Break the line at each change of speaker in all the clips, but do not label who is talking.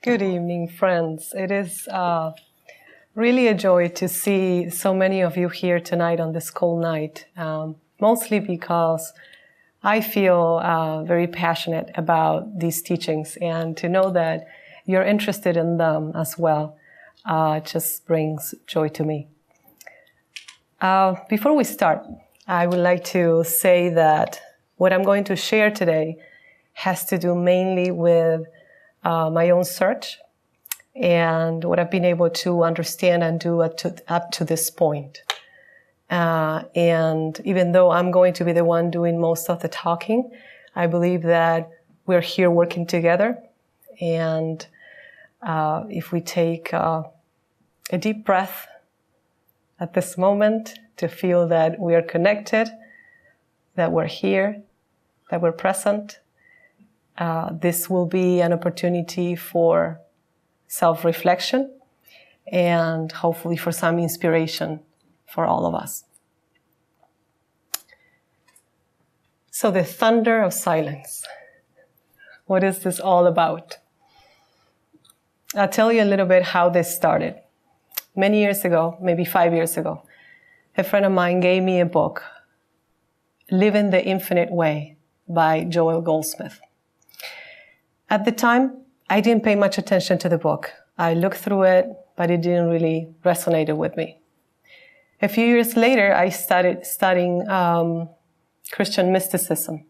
Good evening, friends. It is really a joy to see so many of you here tonight on this cold night, mostly because I feel very passionate about these teachings, and to know that you're interested in them as well just brings joy to me. Before we start, I would like to say that what I'm going to share today has to do mainly with my own search and what I've been able to understand and do up to this point. And even though I'm going to be the one doing most of the talking, I believe that we're here working together. And if we take a deep breath at this moment to feel that we are connected, that we're here, that we're present, this will be an opportunity for self-reflection and hopefully for some inspiration for all of us. So the thunder of silence. What is this all about? I'll tell you a little bit how this started. Many years ago, maybe 5 years ago, a friend of mine gave me a book, Living the Infinite Way by Joe Goldsmith. At the time, I didn't pay much attention to the book. I looked through it, but it didn't really resonate with me. A few years later, I started studying Christian mysticism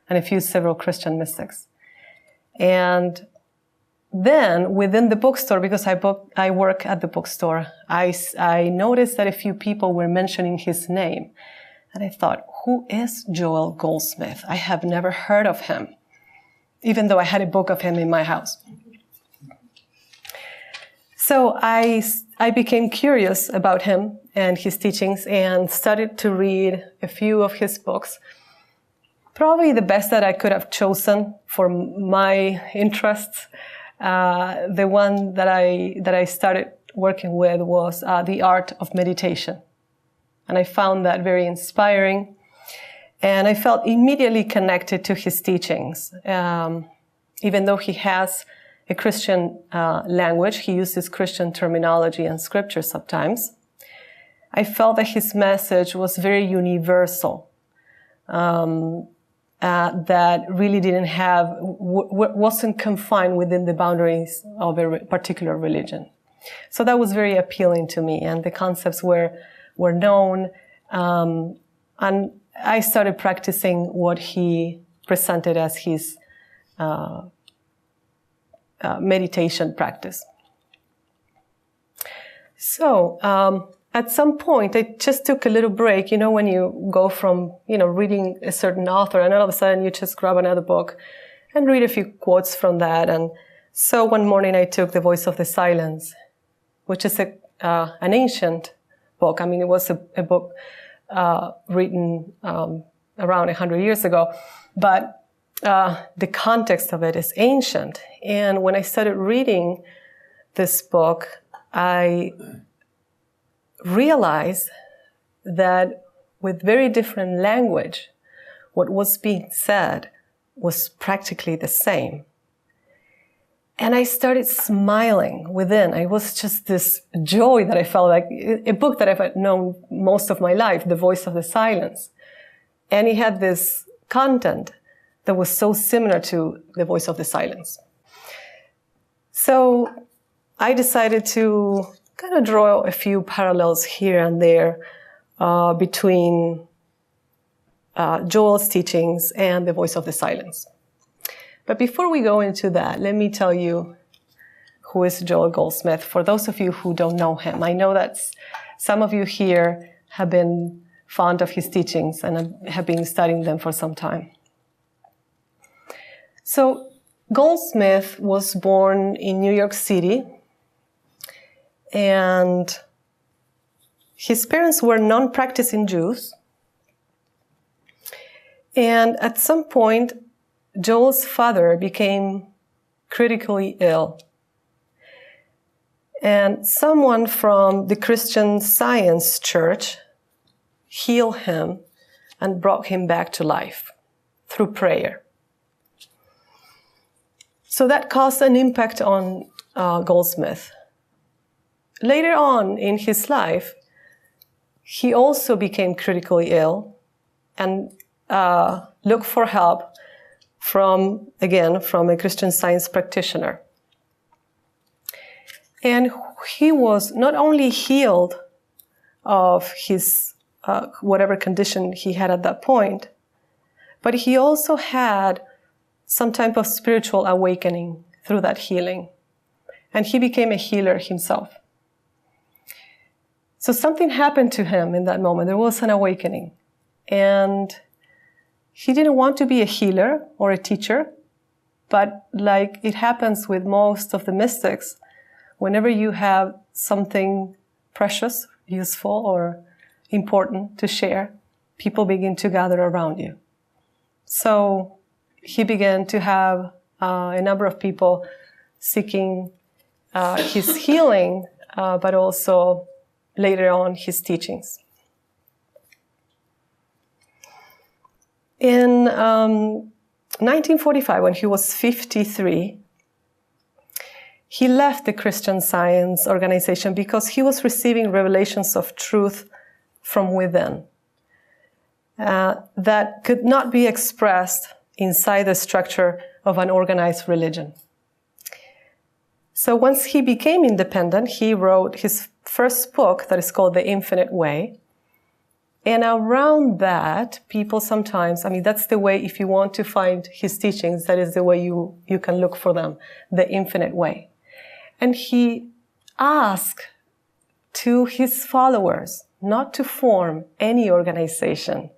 and several Christian mystics. And then within the bookstore, because I work at the bookstore, I noticed that a few people were mentioning his name. And I thought, who is Joe Goldsmith? I have never heard of him, even though I had a book of him in my house. So I became curious about him and his teachings and started to read a few of his books. Probably the best that I could have chosen for my interests. The one that I started working with was The Art of Meditation. And I found that very inspiring. And I felt immediately connected to his teachings. Even though he has a Christian language, he uses Christian terminology and scripture sometimes. I felt that his message was very universal, that really wasn't confined within the boundaries of a particular religion. So that was very appealing to me, and the concepts were known, and I started practicing what he presented as his meditation practice. So at some point, I just took a little break. You know, when you go from reading a certain author, and all of a sudden you just grab another book and read a few quotes from that. And so one morning I took The Voice of the Silence, which is an ancient book. I mean, it was a book written around 100 years ago, but the context of it is ancient. And when I started reading this book, I realized that with very different language, what was being said was practically the same. And I started smiling within. It was just this joy that I felt, like a book that I've known most of my life, The Voice of the Silence. And it had this content that was so similar to The Voice of the Silence. So I decided to kind of draw a few parallels here and there between Joel's teachings and The Voice of the Silence. But before we go into that, let me tell you who is Joe Goldsmith, for those of you who don't know him. I know that some of you here have been fond of his teachings and have been studying them for some time. So Goldsmith was born in New York City, and his parents were non-practicing Jews. And at some point, Joel's father became critically ill. And someone from the Christian Science Church healed him and brought him back to life through prayer. So that caused an impact on Goldsmith. Later on in his life, he also became critically ill and looked for help from a Christian Science practitioner. And he was not only healed of his whatever condition he had at that point, but he also had some type of spiritual awakening through that healing. And he became a healer himself. So something happened to him in that moment. There was an awakening. And he didn't want to be a healer or a teacher, but like it happens with most of the mystics, whenever you have something precious, useful, or important to share, people begin to gather around you. So he began to have a number of people seeking his healing, but also later on his teachings. In 1945, when he was 53, he left the Christian Science organization because he was receiving revelations of truth from within that could not be expressed inside the structure of an organized religion. So once he became independent, he wrote his first book that is called The Infinite Way. And around that, people sometimes, that's the way, if you want to find his teachings, that is the way you can look for them, The Infinite Way. And he asked to his followers not to form any organization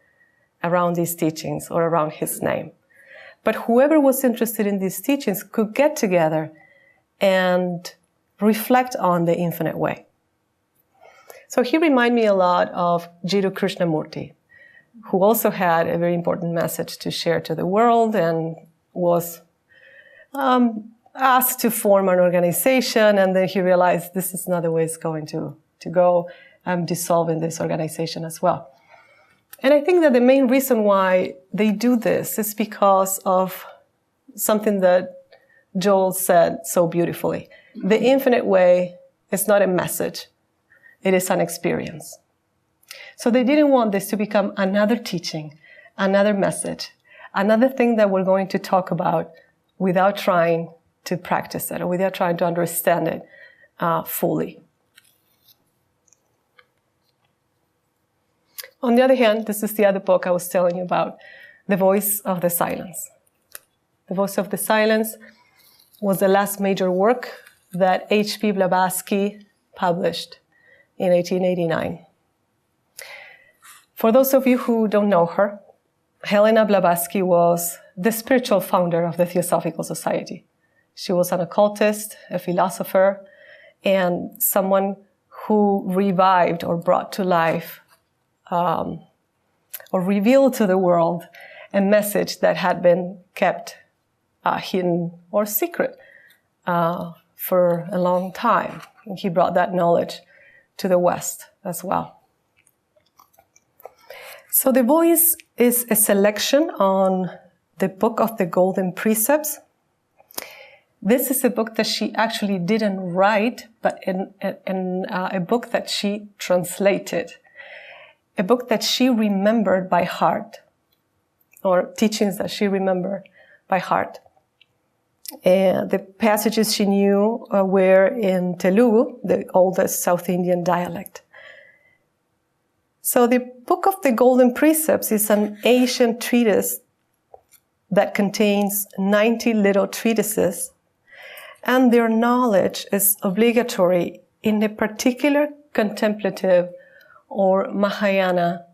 around these teachings or around his name. But whoever was interested in these teachings could get together and reflect on the infinite way. So he reminded me a lot of Jiddu Krishnamurti, who also had a very important message to share to the world and was asked to form an organization, and then he realized this is not the way it's going to go. I'm dissolving this organization as well. And I think that the main reason why they do this is because of something that Joel said so beautifully. The infinite way is not a message. It is an experience. So they didn't want this to become another teaching, another message, another thing that we're going to talk about without trying to practice it or without trying to understand it fully. On the other hand, this is the other book I was telling you about, The Voice of the Silence. The Voice of the Silence was the last major work that H.P. Blavatsky published in 1889. For those of you who don't know her, Helena Blavatsky was the spiritual founder of the Theosophical Society. She was an occultist, a philosopher, and someone who revived or brought to life or revealed to the world a message that had been kept hidden or secret for a long time. And he brought that knowledge to the West as well. So The Voice is a selection on the book of the Golden Precepts. This is a book that she actually didn't write, but in a book that she translated. A book that she remembered by heart, or teachings that she remembered by heart. And the passages she knew were in Telugu, the oldest South Indian dialect. So the Book of the Golden Precepts is an ancient treatise that contains 90 little treatises, and their knowledge is obligatory in a particular contemplative or Mahayana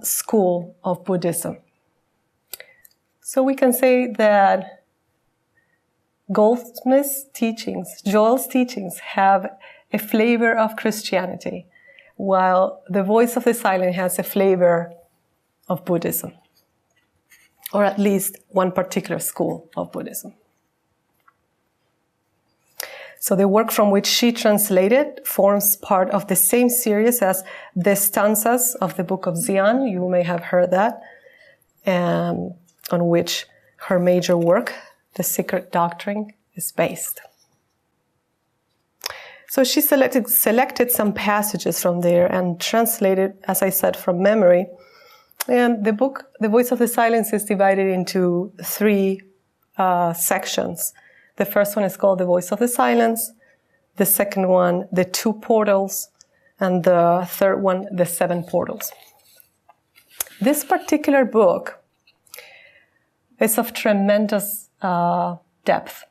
school of Buddhism. So we can say that Goldsmith's teachings, Joel's teachings, have a flavor of Christianity, while The Voice of the Silent has a flavor of Buddhism, or at least one particular school of Buddhism. So the work from which she translated forms part of the same series as the stanzas of the Book of Xian. You may have heard that, on which her major work, The Secret Doctrine, is based. So she selected some passages from there and translated, as I said, from memory. And the book, The Voice of the Silence, is divided into 3 sections. The first one is called The Voice of the Silence. The second one, The 2 Portals. And the third one, The 7 Portals. This particular book is of tremendous depth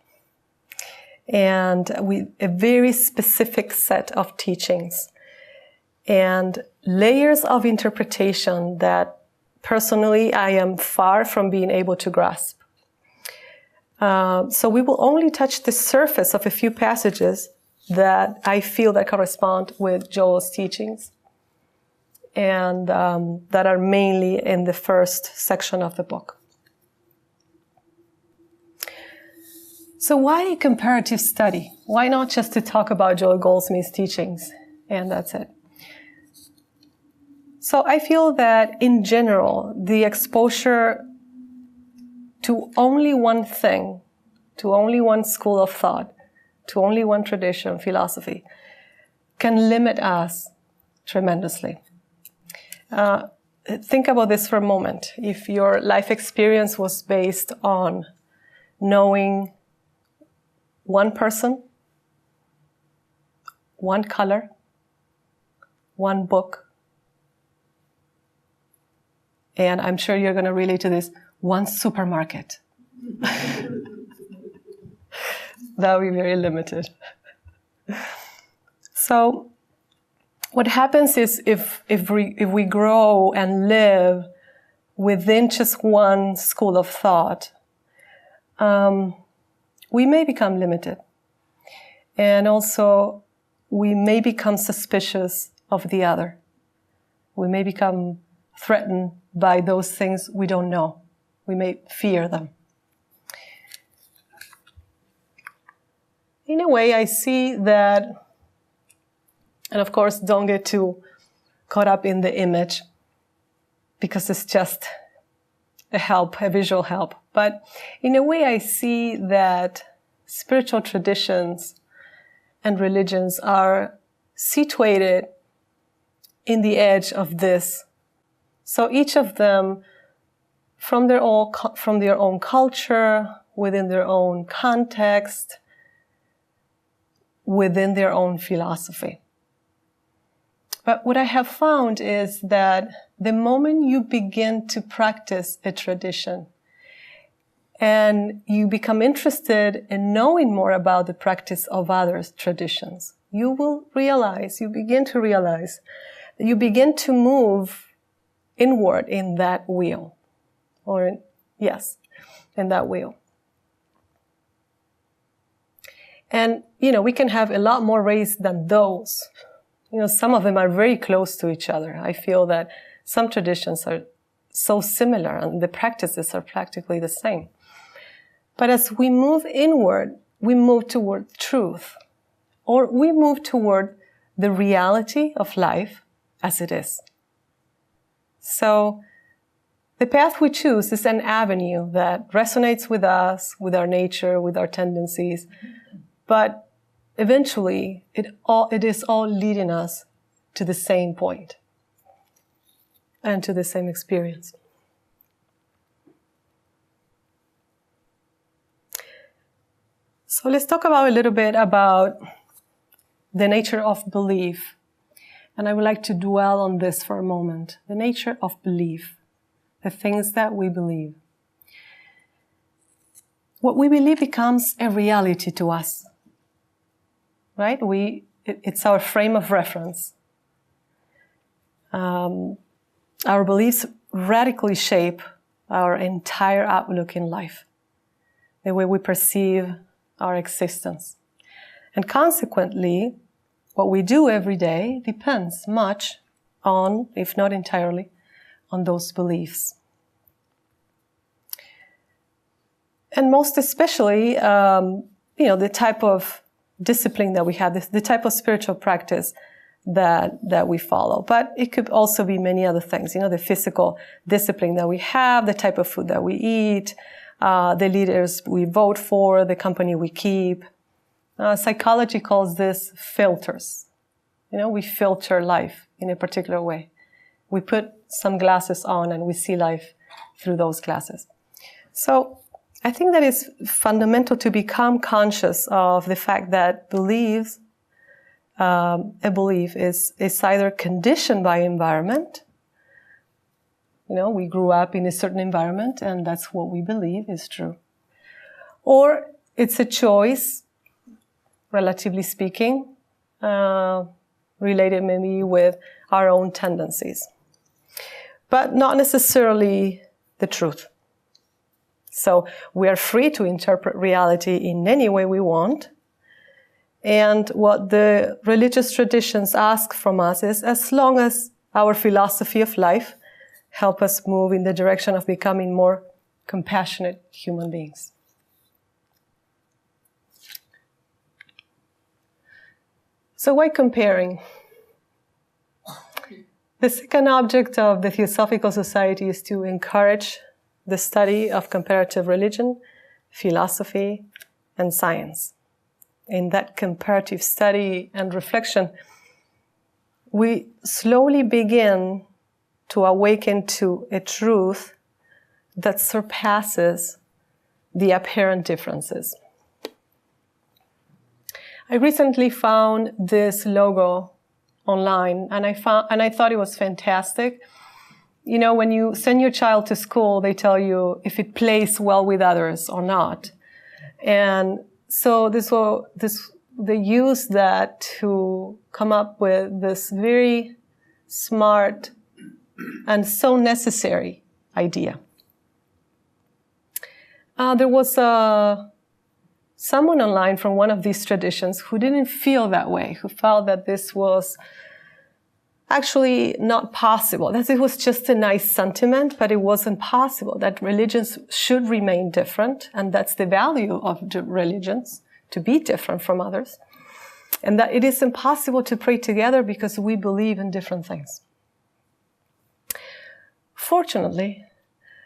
and with a very specific set of teachings and layers of interpretation that personally I am far from being able to grasp. So we will only touch the surface of a few passages that I feel that correspond with Joel's teachings and that are mainly in the first section of the book. So why a comparative study? Why not just to talk about Joe Goldsmith's teachings and that's it? So I feel that in general, the exposure to only one thing, to only one school of thought, to only one tradition, philosophy, can limit us tremendously. Think about this for a moment. If your life experience was based on knowing one person, one color, one book, and I'm sure you're going to relate to this, one supermarket. That would be very limited. So what happens is if we grow and live within just one school of thought, we may become limited. And also, we may become suspicious of the other. We may become threatened by those things we don't know. We may fear them. In a way, I see that, and of course, don't get too caught up in the image, because it's just a visual help. But in a way, I see that spiritual traditions and religions are situated in the edge of this. So each of them, from their own culture, within their own context, within their own philosophy. But what I have found is that the moment you begin to practice a tradition and you become interested in knowing more about the practice of others' traditions, you begin to realize that you begin to move inward in that wheel. In that wheel. And, we can have a lot more rays than those. Some of them are very close to each other. I feel that some traditions are so similar and the practices are practically the same. But as we move inward, we move toward truth, or we move toward the reality of life as it is. So the path we choose is an avenue that resonates with us, with our nature, with our tendencies, but eventually it is all leading us to the same point and to the same experience. So let's talk a little bit about the nature of belief. And I would like to dwell on this for a moment. The nature of belief. The things that we believe. What we believe becomes a reality to us. Right? It's our frame of reference. Our beliefs radically shape our entire outlook in life. The way we perceive our existence. And consequently, what we do every day depends much on, if not entirely, on those beliefs. And most especially, the type of discipline that we have, the type of spiritual practice that we follow. But it could also be many other things, the physical discipline that we have, the type of food that we eat, the leaders we vote for, the company we keep, Psychology calls this filters. We filter life in a particular way. We put some glasses on and we see life through those glasses. So I think that it's fundamental to become conscious of the fact that a belief is either conditioned by environment. We grew up in a certain environment and that's what we believe is true. Or it's a choice, relatively speaking, related maybe with our own tendencies, but not necessarily the truth. So we are free to interpret reality in any way we want. And what the religious traditions ask from us is, as long as our philosophy of life help us move in the direction of becoming more compassionate human beings. So why comparing? The second object of the Theosophical Society is to encourage the study of comparative religion, philosophy, and science. In that comparative study and reflection, we slowly begin to awaken to a truth that surpasses the apparent differences. I recently found this logo online, and I thought it was fantastic. When you send your child to school, they tell you if it plays well with others or not. And so they use that to come up with this very smart and so necessary idea. There was someone online from one of these traditions who didn't feel that way, who felt that this was actually not possible, that it was just a nice sentiment, but it wasn't possible, that religions should remain different, and that's the value of religions, to be different from others, and that it is impossible to pray together because we believe in different things. Fortunately,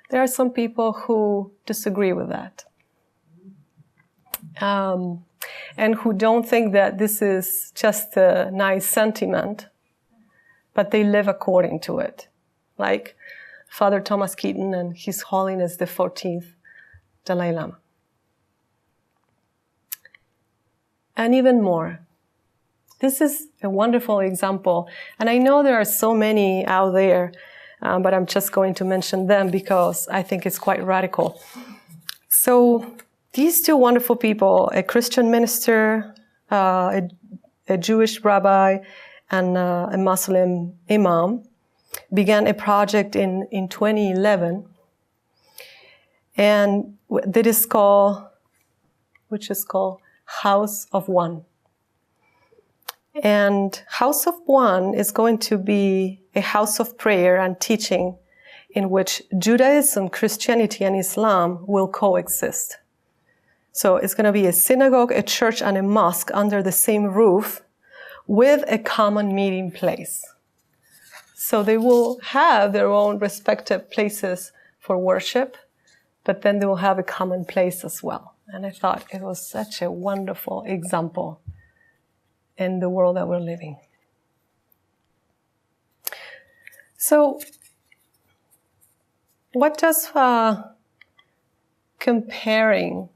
there are some people who disagree with that. And who don't think that this is just a nice sentiment, but they live according to it. Like Father Thomas Keaton and His Holiness the 14th Dalai Lama. And even more. This is a wonderful example. And I know there are so many out there, but I'm just going to mention them because I think it's quite radical. So these two wonderful people, a Christian minister, a Jewish rabbi, and a Muslim imam, began a project in 2011, and which is called House of One. And House of One is going to be a house of prayer and teaching in which Judaism, Christianity, and Islam will coexist. So it's going to be a synagogue, a church, and a mosque under the same roof with a common meeting place. So they will have their own respective places for worship, but then they will have a common place as well. And I thought it was such a wonderful example in the world that we're living. So what does comparing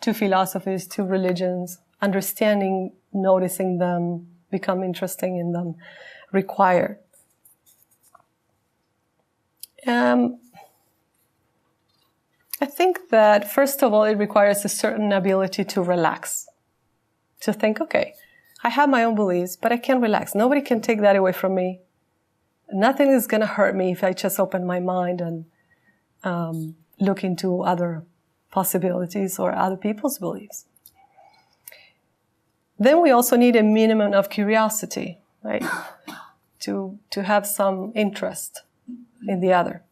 to philosophies, to religions, understanding, noticing them, become interesting in them, require? I think that, first of all, it requires a certain ability to relax, to think, okay, I have my own beliefs, but I can relax. Nobody can take that away from me. Nothing is going to hurt me if I just open my mind and look into other possibilities or other people's beliefs. Then we also need a minimum of curiosity, right? To have some interest in the other.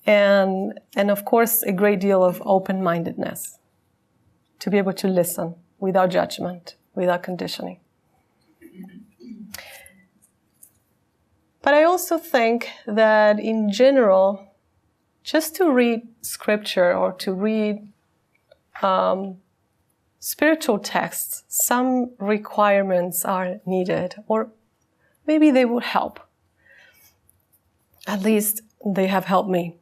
And of course, a great deal of open-mindedness, to be able to listen without judgment, without conditioning. But I also think that in general, just to read scripture or to read spiritual texts, some requirements are needed, or maybe they would help. At least they have helped me.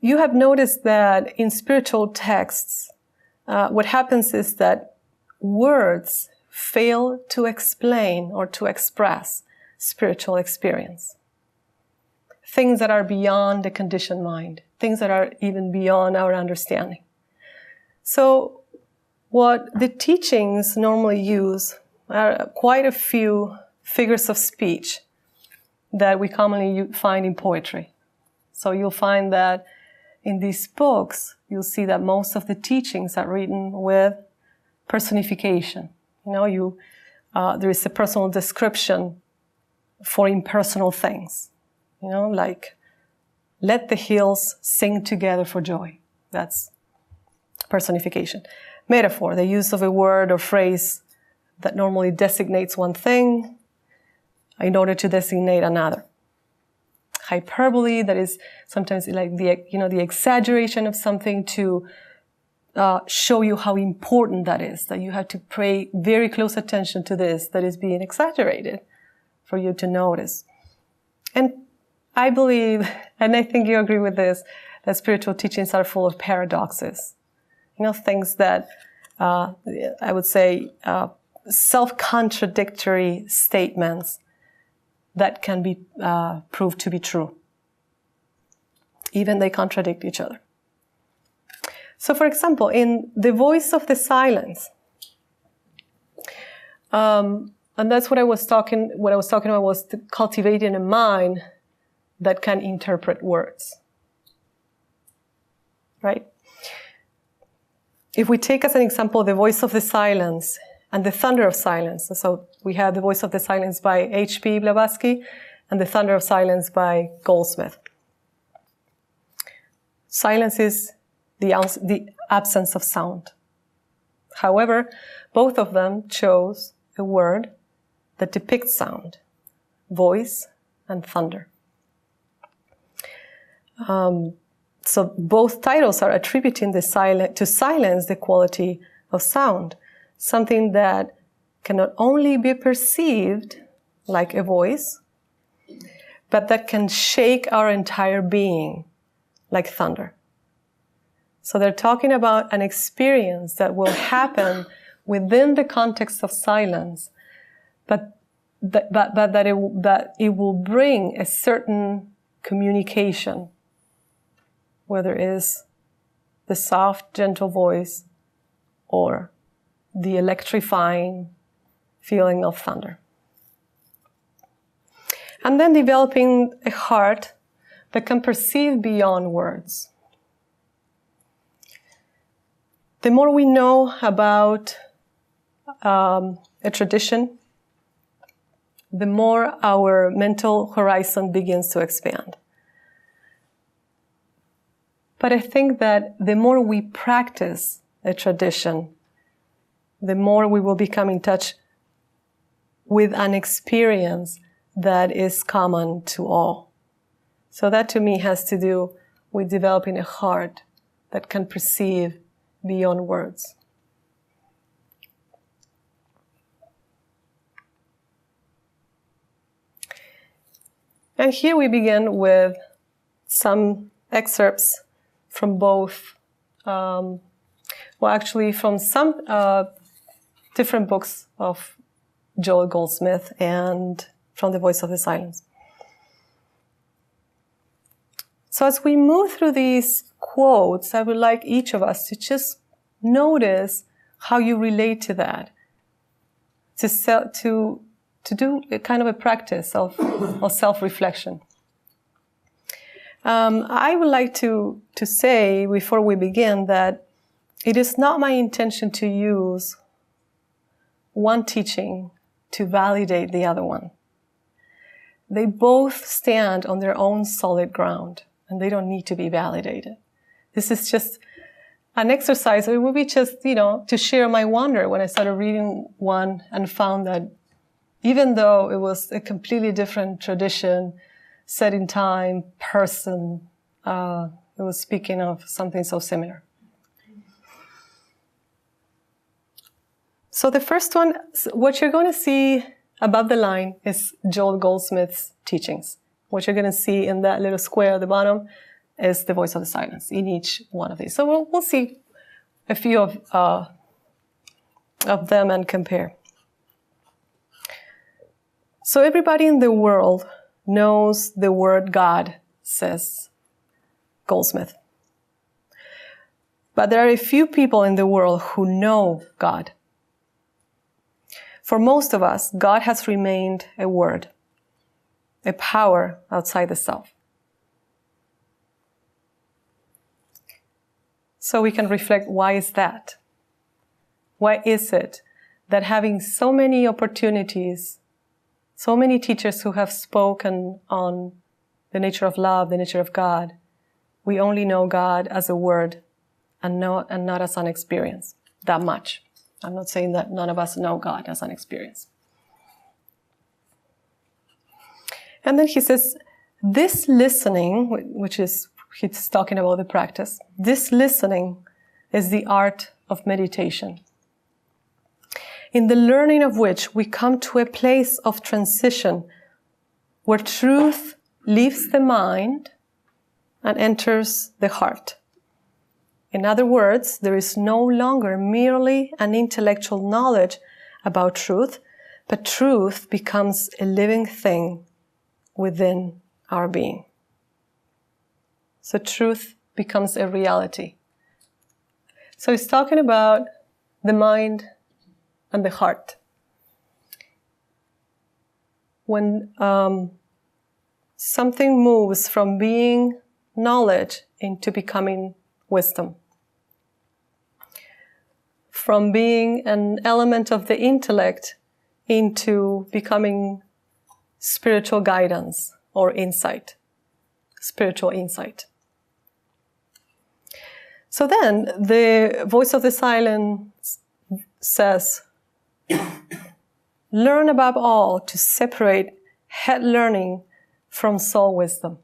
You have noticed that in spiritual texts, what happens is that words fail to explain or to express spiritual experience. Things that are beyond the conditioned mind, things that are even beyond our understanding. So what the teachings normally use are quite a few figures of speech that we commonly find in poetry. So you'll find that in these books, you'll see that most of the teachings are written with personification. There is a personal description for impersonal things. Like, let the hills sing together for joy. That's personification. Metaphor, the use of a word or phrase that normally designates one thing in order to designate another. Hyperbole, that is sometimes like the exaggeration of something to show you how important that is, that you have to pay very close attention to this that is being exaggerated for you to notice. And I believe, and I think you agree with this, that spiritual teachings are full of paradoxes. Things that, I would say, self-contradictory statements that can be proved to be true. Even they contradict each other. So, for example, in The Voice of the Silence, and that's what I was talking about was cultivating a mind that can interpret words. Right? If we take as an example The Voice of the Silence and The Thunder of Silence, so we have The Voice of the Silence by H.P. Blavatsky and The Thunder of Silence by Goldsmith. Silence is the absence of sound. However, both of them chose a word that depicts sound, voice and thunder. So both titles are attributing to silence the quality of sound, something that can not only be perceived like a voice, but that can shake our entire being like thunder. So they're talking about an experience that will happen within the context of silence, but that it will bring a certain communication, whether it is the soft, gentle voice or the electrifying feeling of thunder. And then developing a heart that can perceive beyond words. The more we know about a tradition, the more our mental horizon begins to expand. But I think that the more we practice a tradition, the more we will become in touch with an experience that is common to all. So that to me has to do with developing a heart that can perceive beyond words. And here we begin with some excerpts from both, from some different books of Joe Goldsmith and from The Voice of the Silence. So as we move through these quotes, I would like each of us to just notice how you relate to that, to do a kind of a practice of self-reflection. I would like to say before we begin that it is not my intention to use one teaching to validate the other one. They both stand on their own solid ground, and they don't need to be validated. This is just an exercise. It would be just, to share my wonder when I started reading one and found that even though it was a completely different tradition, set in time, person, it was speaking of something so similar. So the first one, what you're going to see above the line is Joe Goldsmith's teachings. What you're going to see in that little square at the bottom is the voice of the silence in each one of these. So we'll see a few of them and compare. So everybody in the world knows the word God, says Goldsmith. But there are a few people in the world who know God. For most of us, God has remained a word, a power outside the self. So we can reflect, why is that? Why is it that having so many opportunities, so many teachers who have spoken on the nature of love, the nature of God, we only know God as a word and not as an experience that much? I'm not saying that none of us know God as an experience. And then he says, this listening, which is, he's talking about the practice, this listening is the art of meditation, in the learning of which we come to a place of transition where truth leaves the mind and enters the heart. In other words, there is no longer merely an intellectual knowledge about truth, but truth becomes a living thing within our being. So truth becomes a reality. So he's talking about the mind and the heart. When something moves from being knowledge into becoming wisdom, from being an element of the intellect into becoming spiritual guidance or insight, spiritual insight. So then the voice of the silence says, learn above all to separate head learning from soul wisdom,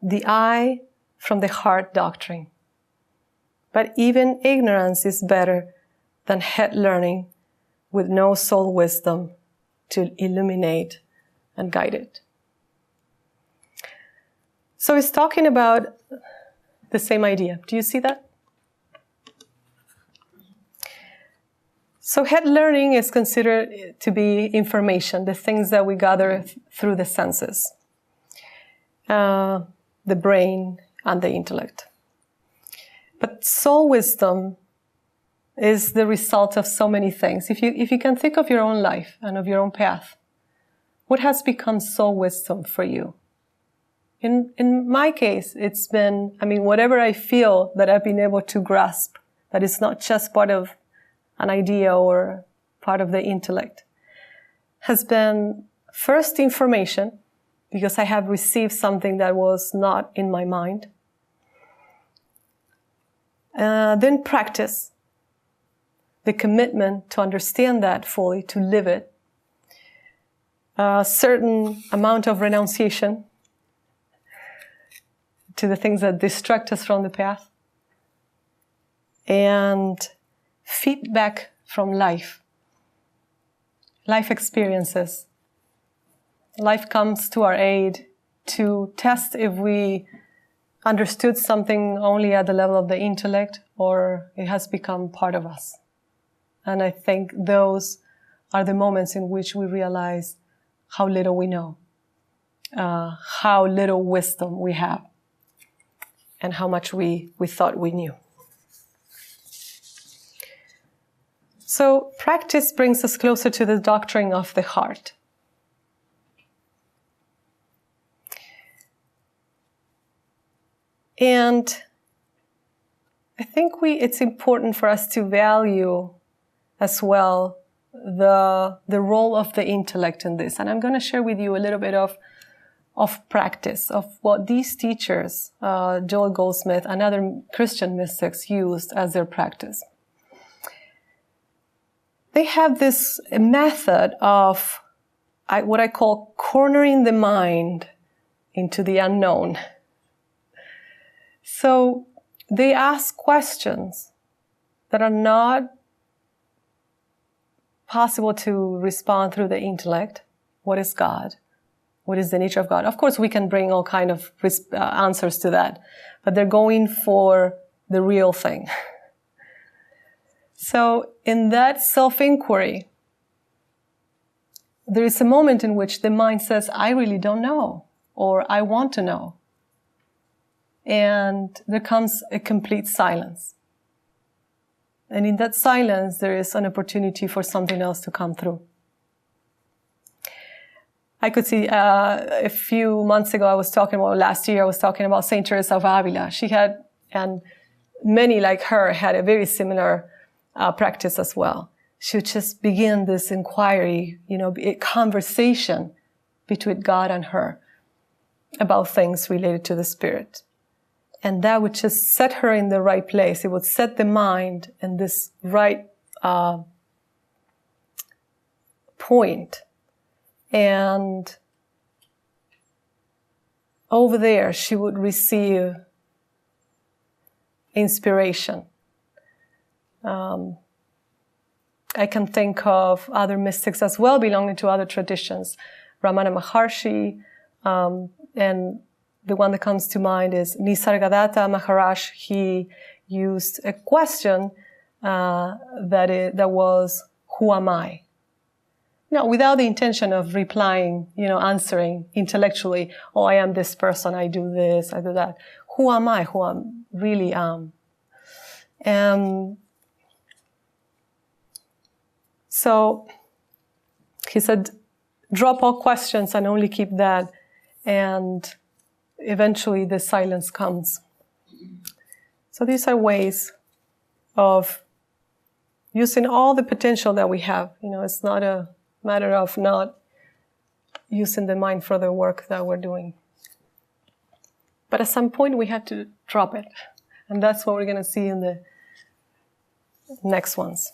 the I from the heart doctrine. But even ignorance is better than head learning with no soul wisdom to illuminate and guide it. So he's talking about the same idea. Do you see that? So head learning is considered to be information, the things that we gather through the senses, the brain and the intellect. But soul wisdom is the result of so many things. If you can think of your own life and of your own path, what has become soul wisdom for you? In my case, it's been, whatever I feel that I've been able to grasp, that is not just part of an idea or part of the intellect, has been first information, because I have received something that was not in my mind. Then practice, the commitment to understand that fully, to live it. A certain amount of renunciation to the things that distract us from the path. And feedback from life experiences. Life comes to our aid to test if we understood something only at the level of the intellect or it has become part of us. And I think those are the moments in which we realize how little we know, how little wisdom we have, and how much we thought we knew. So practice brings us closer to the doctrine of the heart. And I think it's important for us to value as well the role of the intellect in this. And I'm going to share with you a little bit of practice, of what these teachers, Joe Goldsmith and other Christian mystics, used as their practice. They have this method of what I call cornering the mind into the unknown. So they ask questions that are not possible to respond through the intellect. What is God? What is the nature of God? Of course, we can bring all kind of answers to that, but they're going for the real thing. So in that self-inquiry, there is a moment in which the mind says, I really don't know, or I want to know. And there comes a complete silence. And in that silence, there is an opportunity for something else to come through. I could see a few months ago, last year, I was talking about Saint Teresa of Avila. She had, and many like her had a very similar practice as well. She would just begin this inquiry, a conversation between God and her about things related to the spirit. And that would just set her in the right place. It would set the mind in this right point. And over there, she would receive inspiration. I can think of other mystics as well belonging to other traditions. Ramana Maharshi, and the one that comes to mind is Nisargadatta Maharaj. He used a question that was, who am I? Without the intention of replying, answering intellectually, oh, I am this person, I do this, I do that. Who am I? Who I really am? And so he said, drop all questions and only keep that. And eventually the silence comes. So these are ways of using all the potential that we have. It's not a matter of not using the mind for the work that we're doing. But at some point we have to drop it. And that's what we're going to see in the next ones.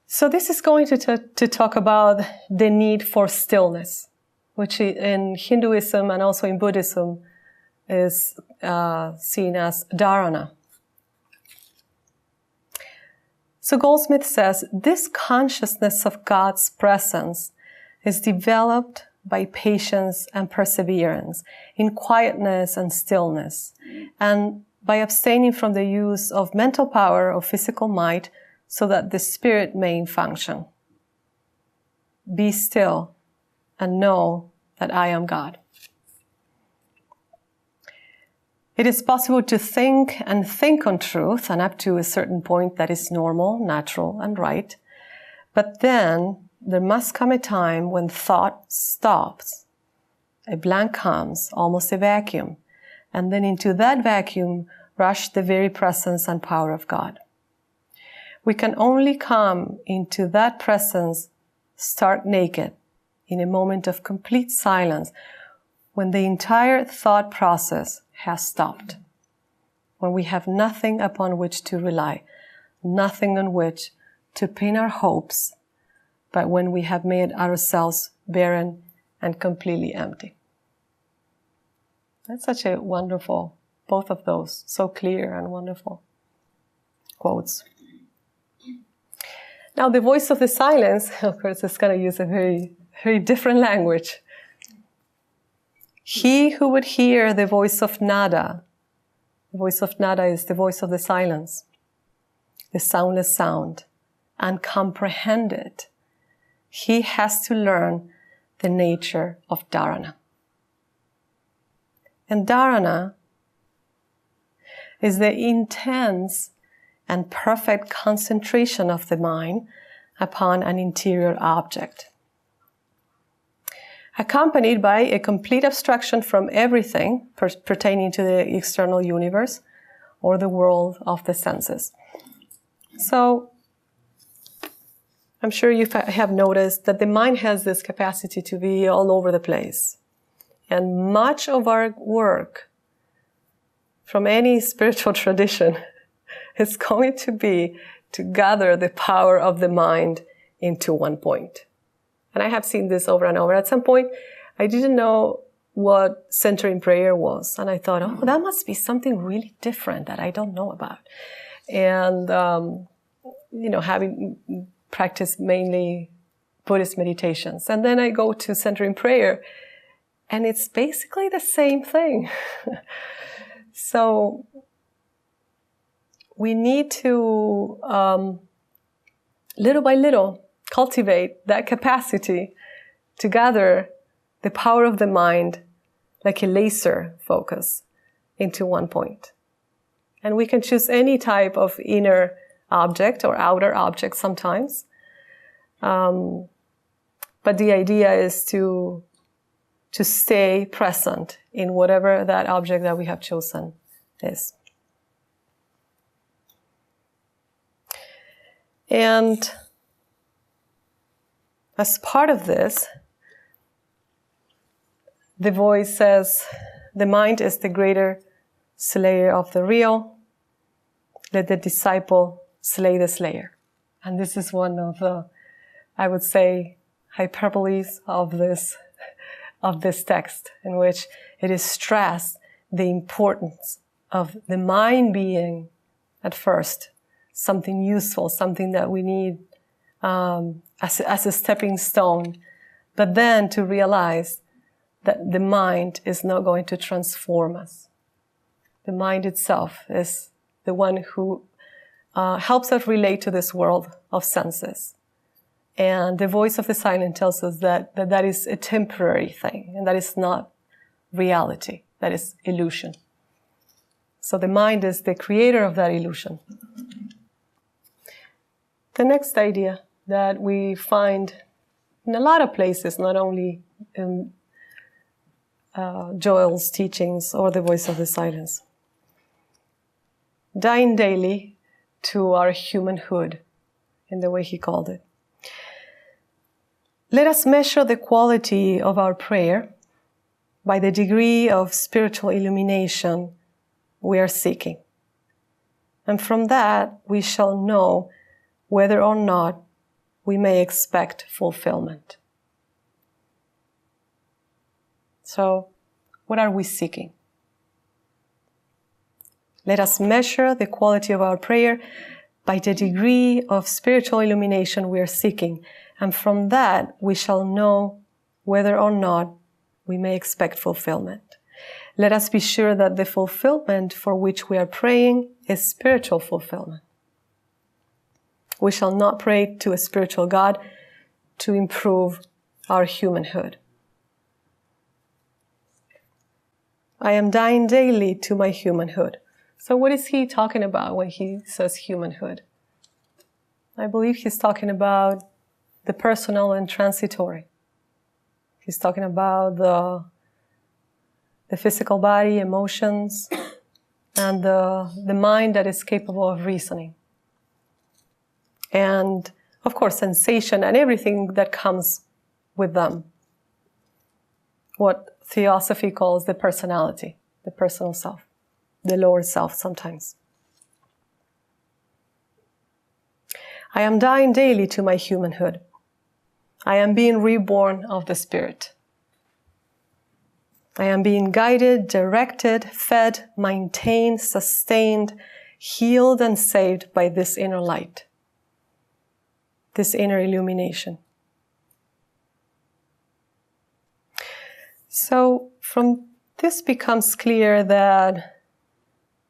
So this is going to talk about the need for stillness, which in Hinduism and also in Buddhism is seen as dharana. So Goldsmith says, this consciousness of God's presence is developed by patience and perseverance, in quietness and stillness, and by abstaining from the use of mental power or physical might, so that the spirit may function. Be still and know that I am God. It is possible to think on truth, and up to a certain point that is normal, natural, and right. But then there must come a time when thought stops. A blank comes, almost a vacuum. And then into that vacuum rush the very presence and power of God. We can only come into that presence stark naked, in a moment of complete silence, when the entire thought process has stopped, when we have nothing upon which to rely, nothing on which to pin our hopes, but when we have made ourselves barren and completely empty. That's such a wonderful, both of those, so clear and wonderful quotes. Now, the voice of the silence, of course, is going to use a very, very different language. He who would hear the voice of nada is the voice of the silence, the soundless sound, and comprehend it. He has to learn the nature of dharana. And dharana is the intense and perfect concentration of the mind upon an interior object, accompanied by a complete abstraction from everything pertaining to the external universe or the world of the senses. So, I'm sure you have noticed that the mind has this capacity to be all over the place. And much of our work from any spiritual tradition is going to be to gather the power of the mind into one point. And I have seen this over and over. At some point, I didn't know what centering prayer was. And I thought, oh, that must be something really different that I don't know about. and having practiced mainly Buddhist meditations. And then I go to centering prayer, and it's basically the same thing. So we need to, little by little, cultivate that capacity to gather the power of the mind like a laser focus into one point. And we can choose any type of inner object or outer object sometimes. But the idea is to stay present in whatever that object that we have chosen is. And as part of this, the voice says, the mind is the greater slayer of the real. Let the disciple slay the slayer. And this is one of the, I would say, hyperboles of this text, in which it is stressed the importance of the mind being, at first, something useful, something that we need as a stepping stone, but then to realize that the mind is not going to transform us. The mind itself is the one who helps us relate to this world of senses. And the voice of the silent tells us that is a temporary thing, and that is not reality, that is illusion. So the mind is the creator of that illusion. The next idea that we find in a lot of places, not only in Joel's teachings or the voice of the silence. Dying daily to our humanhood, in the way he called it. Let us measure the quality of our prayer by the degree of spiritual illumination we are seeking. And from that, we shall know whether or not we may expect fulfillment. So, what are we seeking? Let us measure the quality of our prayer by the degree of spiritual illumination we are seeking. And from that, we shall know whether or not we may expect fulfillment. Let us be sure that the fulfillment for which we are praying is spiritual fulfillment. We shall not pray to a spiritual God to improve our humanhood. I am dying daily to my humanhood. So what is he talking about when he says humanhood? I believe he's talking about the personal and transitory. He's talking about the physical body, emotions, and the mind that is capable of reasoning. And, of course, sensation and everything that comes with them. What Theosophy calls the personality, the personal self, the lower self sometimes. I am dying daily to my humanhood. I am being reborn of the Spirit. I am being guided, directed, fed, maintained, sustained, healed, and saved by this inner light, this inner illumination. So from this becomes clear that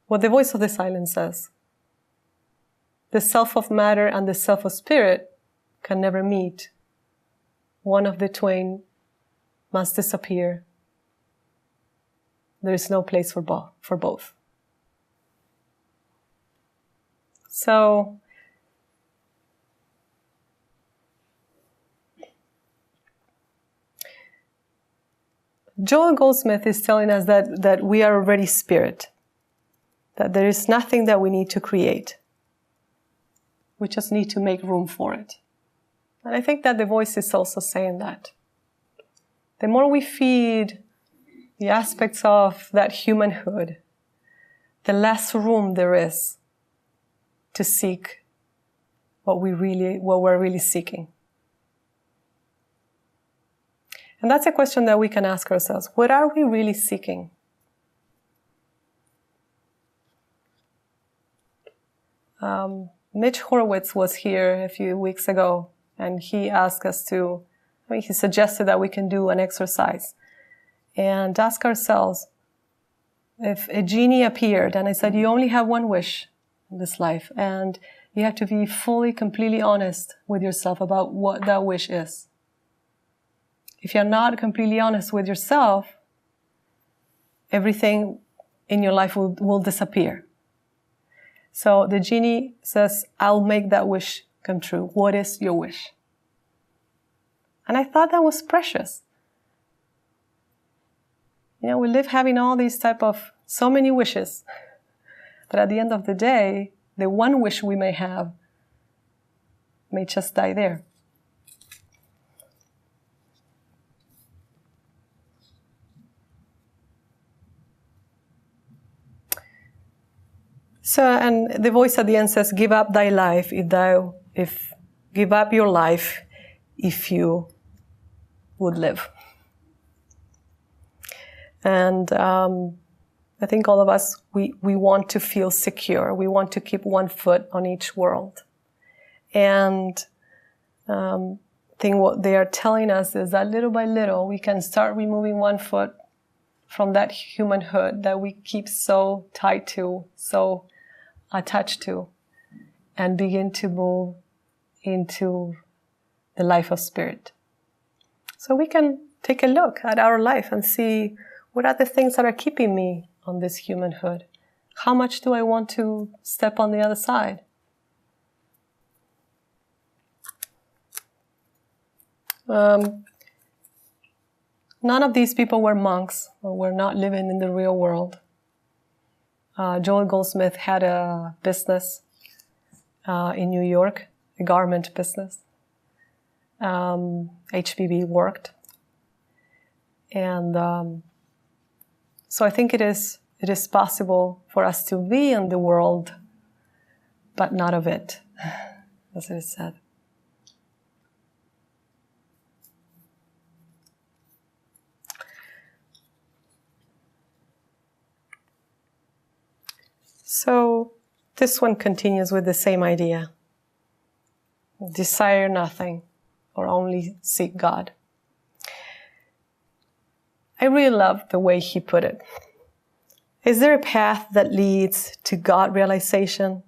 what the voice of the silence says, the self of matter and the self of spirit can never meet. One of the twain must disappear. There is no place for both. So Joe Goldsmith is telling us that we are already spirit, that there is nothing that we need to create. We just need to make room for it. And I think that the voice is also saying that. The more we feed the aspects of that humanhood, the less room there is to seek what we're really seeking. And that's a question that we can ask ourselves. What are we really seeking? Mitch Horowitz was here a few weeks ago, and he asked us he suggested that we can do an exercise and ask ourselves, if a genie appeared and I said, you only have one wish in this life, and you have to be fully, completely honest with yourself about what that wish is. If you're not completely honest with yourself, everything in your life will disappear. So the genie says, I'll make that wish come true. What is your wish? And I thought that was precious. We live having all these so many wishes. But at the end of the day, the one wish we may have may just die there. So, and the voice at the end says, give up thy life give up your life if you would live. And I think all of us, we want to feel secure. We want to keep one foot on each world. And I think what they are telling us is that little by little, we can start removing one foot from that humanhood that we keep so tied to, so attached to, and begin to move into the life of spirit. So we can take a look at our life and see, what are the things that are keeping me on this humanhood? How much do I want to step on the other side? None of these people were monks or were not living in the real world. Joe Goldsmith had a business in New York, a garment business. HBB worked. And so I think it is possible for us to be in the world, but not of it, as it is said. So this one continues with the same idea. Desire nothing, or only seek God. I really love the way he put it. Is there a path that leads to God realization?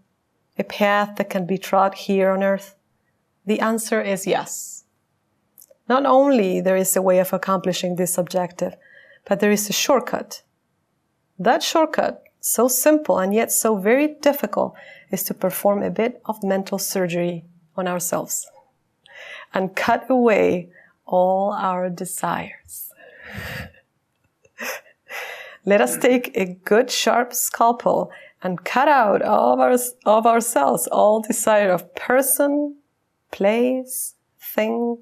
A path that can be trod here on earth? The answer is yes. Not only there is a way of accomplishing this objective, but there is a shortcut. That shortcut, so simple and yet so very difficult, is to perform a bit of mental surgery on ourselves and cut away all our desires. Let us take a good sharp scalpel and cut out of ourselves all desire of person, place, thing,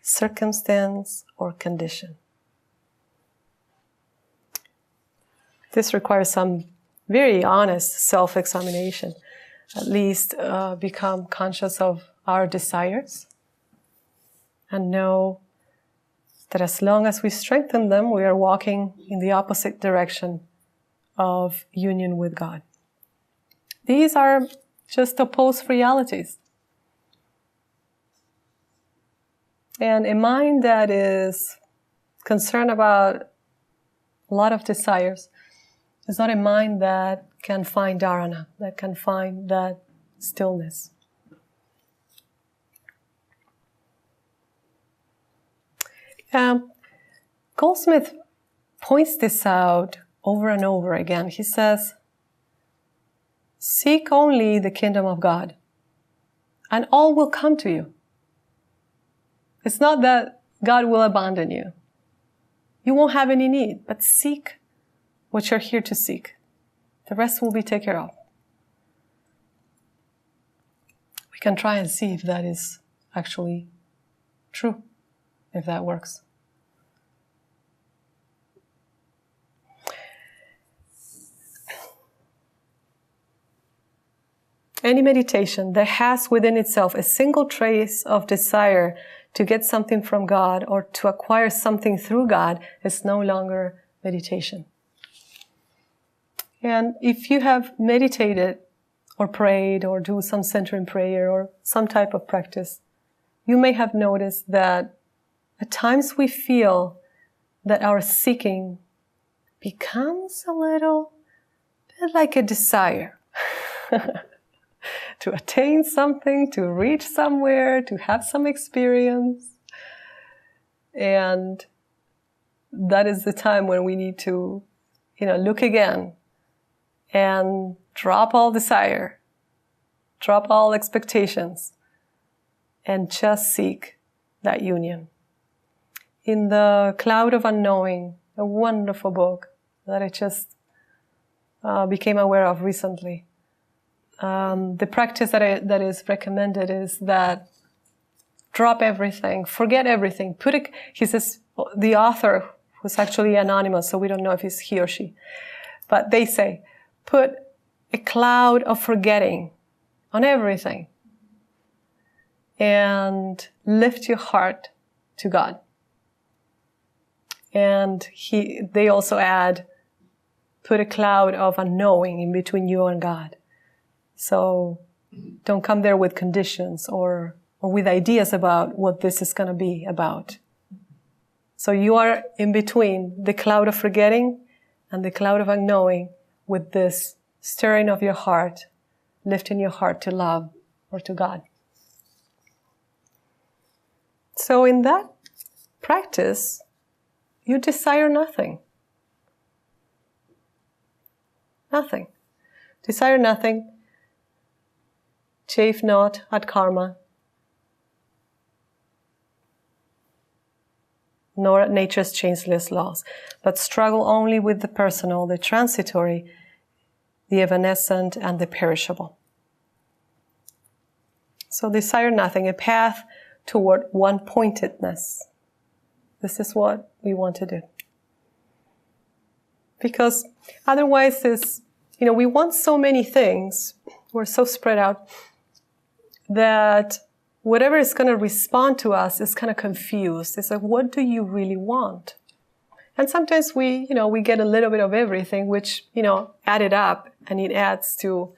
circumstance, or condition. This requires some very honest self-examination. At least become conscious of our desires and know that as long as we strengthen them, we are walking in the opposite direction of union with God. These are just opposed realities. And a mind that is concerned about a lot of desires is not a mind that can find dharana, that can find that stillness. Goldsmith points this out over and over again. He says, seek only the kingdom of God, and all will come to you. It's not that God will abandon you. You won't have any need, but seek what you're here to seek. The rest will be taken care of. We can try and see if that is actually true, if that works. Any meditation that has within itself a single trace of desire to get something from God or to acquire something through God is no longer meditation. And if you have meditated or prayed or do some centering prayer or some type of practice, you may have noticed that at times we feel that our seeking becomes a little bit like a desire to attain something, to reach somewhere, to have some experience. And that is the time when we need to, look again and drop all desire, drop all expectations, and just seek that union. In The Cloud of Unknowing, a wonderful book that I just became aware of recently, the practice that is recommended is that drop everything, forget everything. He says, the author, who's actually anonymous, so we don't know if it's he or she, but they say, put a cloud of forgetting on everything and lift your heart to God. And they also add, put a cloud of unknowing in between you and God. So don't come there with conditions or with ideas about what this is going to be about. So you are in between the cloud of forgetting and the cloud of unknowing with this stirring of your heart, lifting your heart to love or to God. So in that practice, you desire nothing. Nothing. Desire nothing. Chafe not at karma, nor at nature's changeless laws, but struggle only with the personal, the transitory, the evanescent, and the perishable. So desire nothing, a path toward one-pointedness. This is what we want to do. Because otherwise, we want so many things, we're so spread out, that whatever is going to respond to us is kind of confused. It's like, what do you really want? And sometimes we get a little bit of everything, which, added up, and it adds to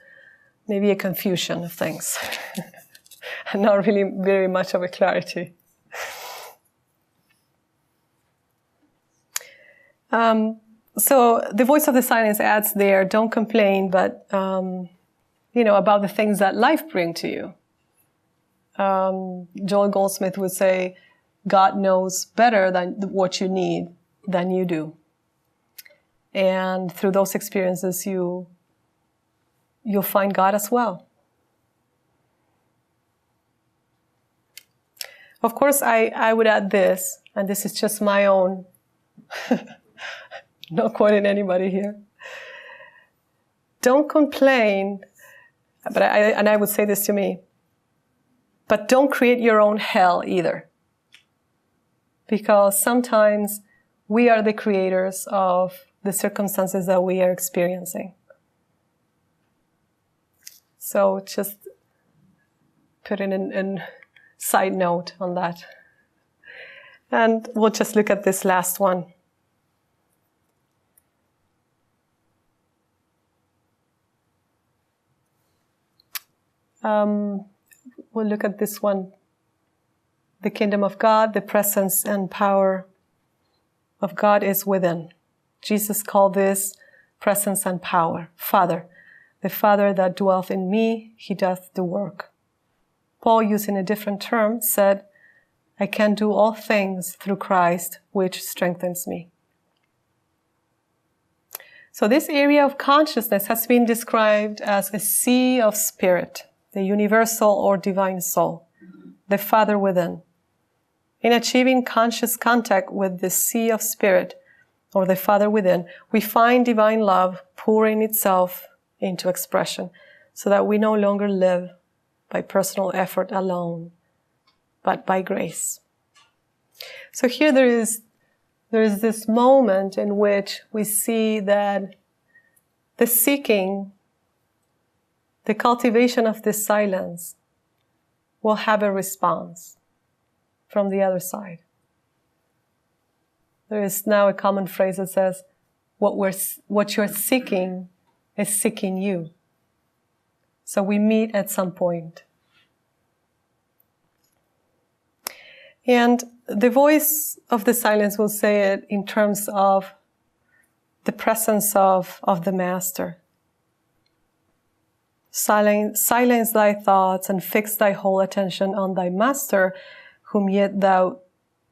maybe a confusion of things. And not really very much of a clarity. So the voice of the silence adds there, don't complain, but, about the things that life brings to you. Joe Goldsmith would say, God knows better than what you need than you do. And through those experiences, you'll find God as well. Of course, I would add this, and this is just my own, not quoting anybody here. Don't complain, but I would say this to me, but don't create your own hell either. Because sometimes we are the creators of the circumstances that we are experiencing. So just put in a side note on that. And we'll just look at this last one. We'll look at this one. The kingdom of God, the presence and power of God is within. Jesus called this presence and power. Father, the Father that dwelleth in me, he doth the work. Paul, using a different term, said, I can do all things through Christ, which strengthens me. So this area of consciousness has been described as a sea of spirit, the universal or divine soul, the Father within. In achieving conscious contact with the sea of spirit, or the Father within, we find divine love pouring itself into expression, so that we no longer live by personal effort alone, but by grace. So here there is this moment in which we see that the seeking, the cultivation of this silence will have a response from the other side. There is now a common phrase that says, what you're seeking is seeking you. So we meet at some point. And the voice of the silence will say it in terms of the presence of the master. Silence thy thoughts and fix thy whole attention on thy master, whom yet thou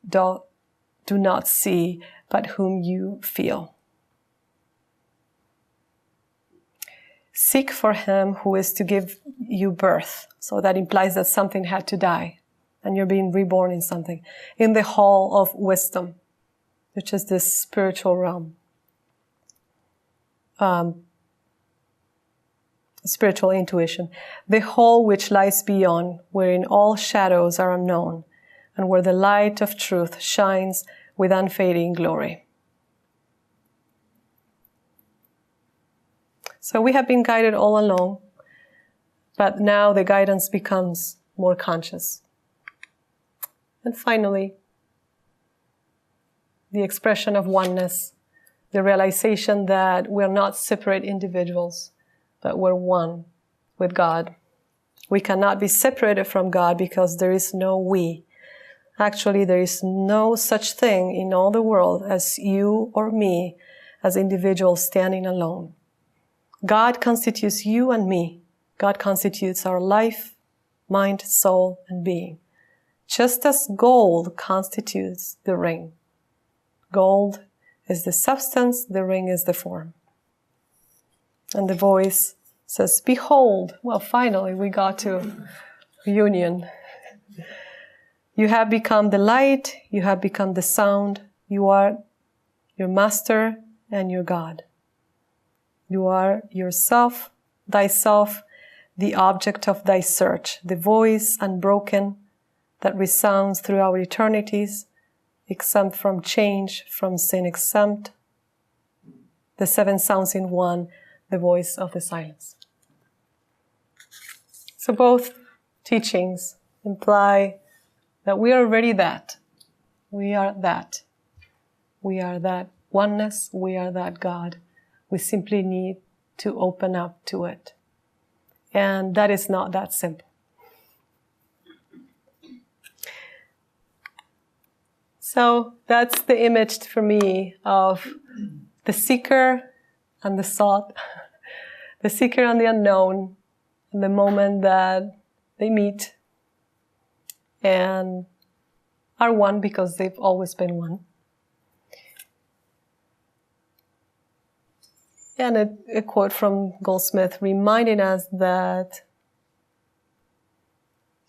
do not see, but whom you feel. Seek for him who is to give you birth. So that implies that something had to die, and you're being reborn in something. In the hall of wisdom, which is this spiritual realm. Spiritual intuition. The hall which lies beyond, wherein all shadows are unknown, and where the light of truth shines with unfading glory. So we have been guided all along, but now the guidance becomes more conscious. And finally, the expression of oneness, the realization that we're not separate individuals, but we're one with God. We cannot be separated from God because there is no we. Actually, there is no such thing in all the world as you or me as individuals standing alone. God constitutes you and me. God constitutes our life, mind, soul, and being. Just as gold constitutes the ring. Gold is the substance, the ring is the form. And the voice says, behold. Well, finally we got to union. You have become the light, you have become the sound, you are your master and your God. You are yourself, thyself, the object of thy search, the voice unbroken that resounds throughout eternities, exempt from change, from sin exempt. The seven sounds in one, the voice of the silence. So both teachings imply that we are already that. We are that. We are that oneness. We are that God. We simply need to open up to it. And that is not that simple. So that's the image for me of the seeker and the sought, the seeker and the unknown, and the moment that they meet and are one because they've always been one. And a quote from Goldsmith reminding us that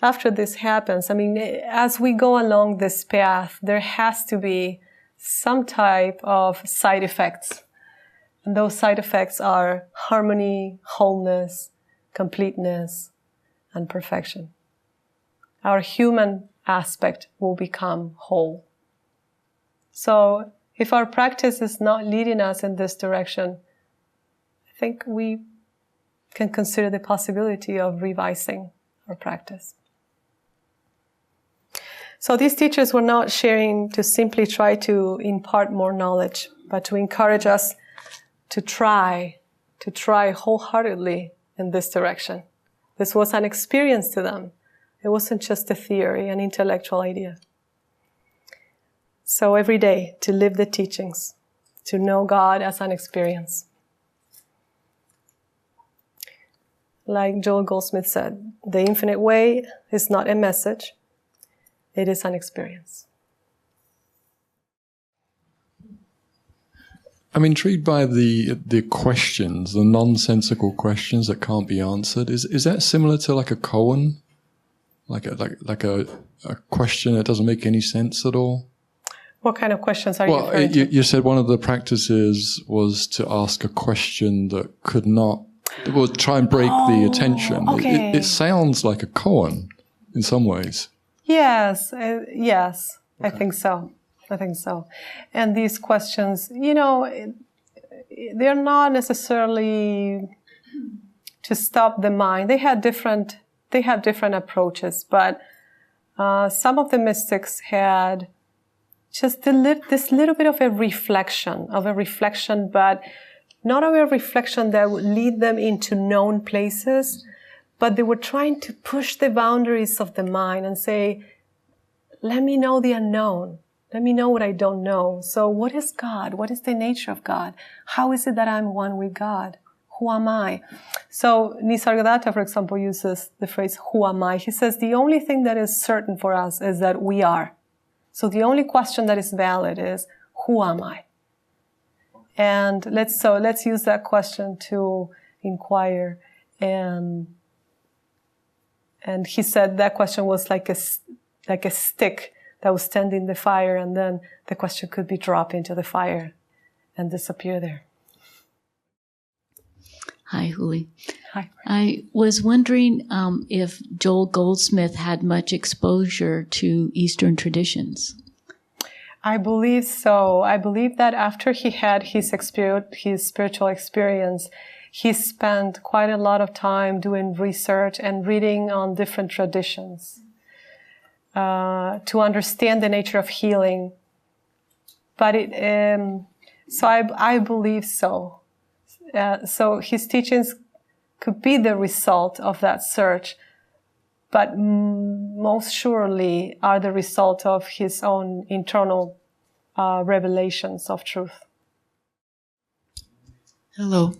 after this happens, as we go along this path, there has to be some type of side effects. And those side effects are harmony, wholeness, completeness, and perfection. Our human aspect will become whole. So if our practice is not leading us in this direction, I think we can consider the possibility of revising our practice. So these teachers were not sharing to simply try to impart more knowledge, but to encourage us to try wholeheartedly in this direction. This was an experience to them. It wasn't just a theory, an intellectual idea. So every day, to live the teachings, to know God as an experience. Like Joe Goldsmith said, the infinite way is not a message, it is an experience.
I'm intrigued by the questions, the nonsensical questions that can't be answered. Is that similar to like a koan? Like a question that doesn't make any sense at all?
What kind of questions are you referring to?
You said one of the practices was to ask a question that could not, well, try and break the attention.
Okay.
It sounds like a koan in some ways.
Yes,
Okay.
I think so. And these questions, they're not necessarily to stop the mind. They have different approaches, but some of the mystics had just this little bit of a reflection, but not of a reflection that would lead them into known places, but they were trying to push the boundaries of the mind and say, let me know the unknown. Let me know what I don't know. So what is God? What is the nature of God? How is it that I'm one with God? Who am I? So Nisargadatta, for example, uses the phrase, who am I? He says, the only thing that is certain for us is that we are. So the only question that is valid is, who am I? And let's use that question to inquire. And he said that question was like a stick that was tending the fire, and then the question could be dropped into the fire and disappear there.
Hi, Juli.
Hi.
I was wondering if Joel Goldsmith had much exposure to Eastern traditions.
I believe so. I believe that after he had his spiritual experience, he spent quite a lot of time doing research and reading on different traditions to understand the nature of healing. But so I believe so. So his teachings could be the result of that search, but most surely are the result of his own internal revelations of truth.
Hello.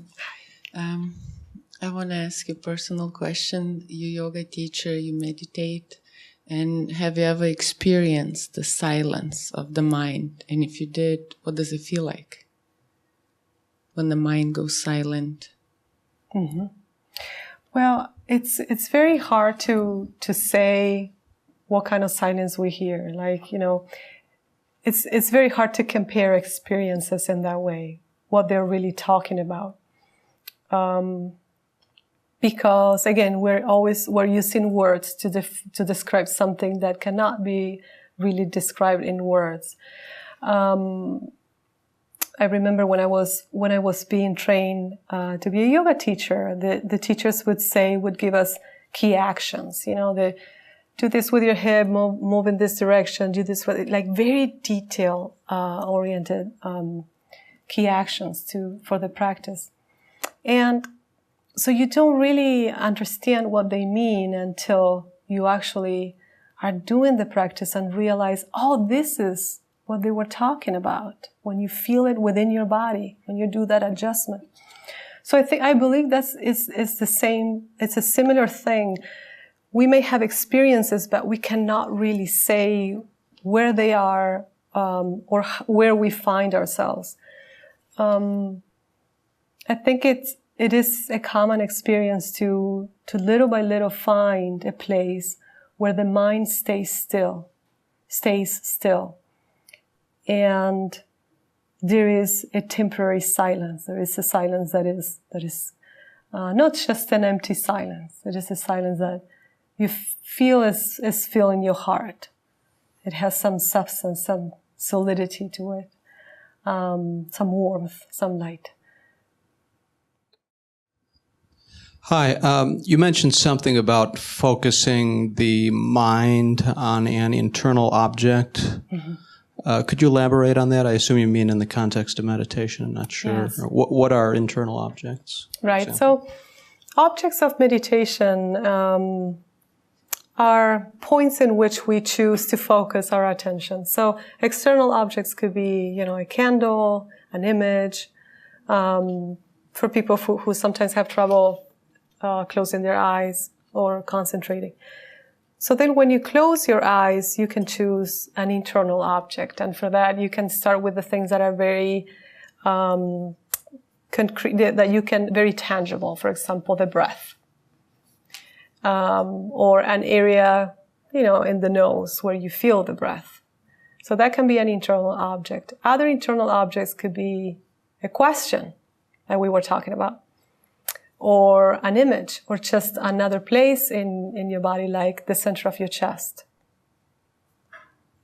I want to ask you a personal question. You're a yoga teacher, you meditate, and have you ever experienced the silence of the mind? And if you did, what does it feel like when the mind goes silent?
Mm-hmm. Well, it's very hard to say what kind of silence we hear. Like, it's very hard to compare experiences in that way, what they're really talking about. Because again, we're using words to describe something that cannot be really described in words. I remember when I was being trained to be a yoga teacher, the teachers would give us key actions. Do this with your hip, move in this direction, do this with, like, very detail oriented key actions for the practice. And so you don't really understand what they mean until you actually are doing the practice and realize, oh, this is what they were talking about, when you feel it within your body, when you do that adjustment. So I believe it's the same, it's a similar thing. We may have experiences, but we cannot really say where they are or where we find ourselves. I think it is a common experience to little by little find a place where the mind stays still. And there is a temporary silence. There is a silence that is not just an empty silence. It is a silence that you feel is filling your heart. It has some substance, some solidity to it, some warmth, some light.
Hi, you mentioned something about focusing the mind on an internal object. Mm-hmm. Could you elaborate on that? I assume you mean in the context of meditation. I'm not sure.
Yes.
What are internal objects?
Right. So objects of meditation are points in which we choose to focus our attention. So external objects could be, a candle, an image. For people who sometimes have trouble closing their eyes or concentrating. So then when you close your eyes, you can choose an internal object. And for that, you can start with the things that are very concrete, very tangible. For example, the breath. Or an area, in the nose where you feel the breath. So that can be an internal object. Other internal objects could be a question that we were talking about, or an image, or just another place in your body, like the center of your chest,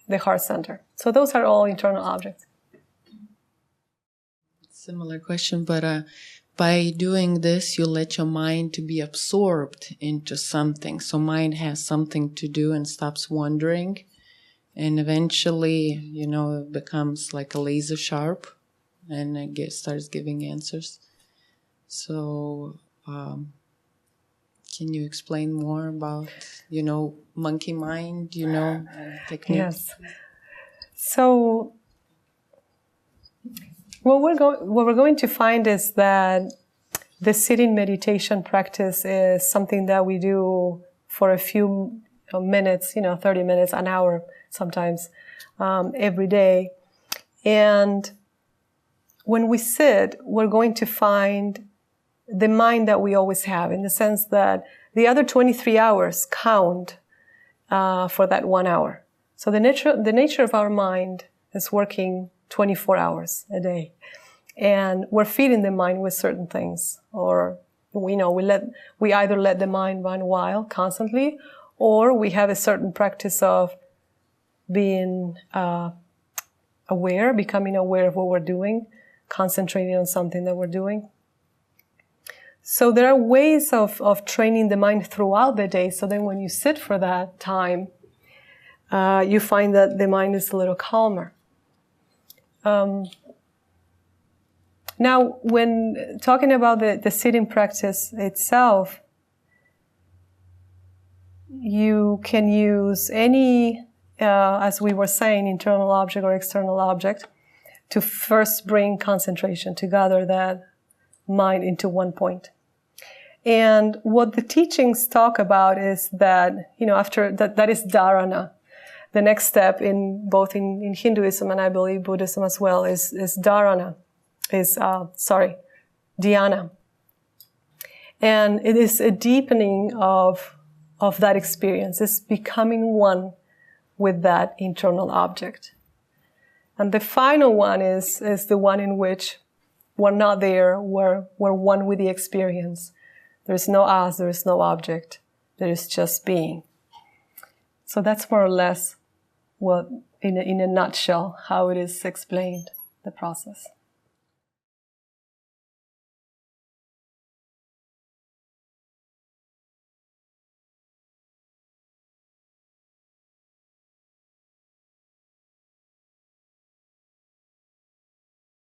the heart center. So those are all internal objects.
Similar question, but by doing this, you let your mind to be absorbed into something. So mind has something to do and stops wandering. And eventually, it becomes like a laser sharp and it starts giving answers. So Can you explain more about, monkey mind, technique?
Yes. So what we're going to find is that the sitting meditation practice is something that we do for a few minutes, 30 minutes, an hour sometimes, every day. And when we sit, we're going to find the mind that we always have, in the sense that the other 23 hours count for that 1 hour. So the nature of our mind is working 24 hours a day. And we're feeding the mind with certain things, or we either let the mind run wild constantly, or we have a certain practice of being aware, becoming aware of what we're doing, concentrating on something that we're doing. So there are ways of training the mind throughout the day, so then when you sit for that time, you find that the mind is a little calmer. Now, when talking about the sitting practice itself, you can use any, as we were saying, internal object or external object, to first bring concentration, to gather that mind into one point. And what the teachings talk about is that, after that is dharana. The next step in both in Hinduism and I believe Buddhism as well is dharana, dhyana. And it is a deepening of that experience. It's becoming one with that internal object. And the final one is the one in which we're not there, we're one with the experience. There's no us, there is no object, there is just being. So that's more or less what, in a nutshell, how it is explained, the process.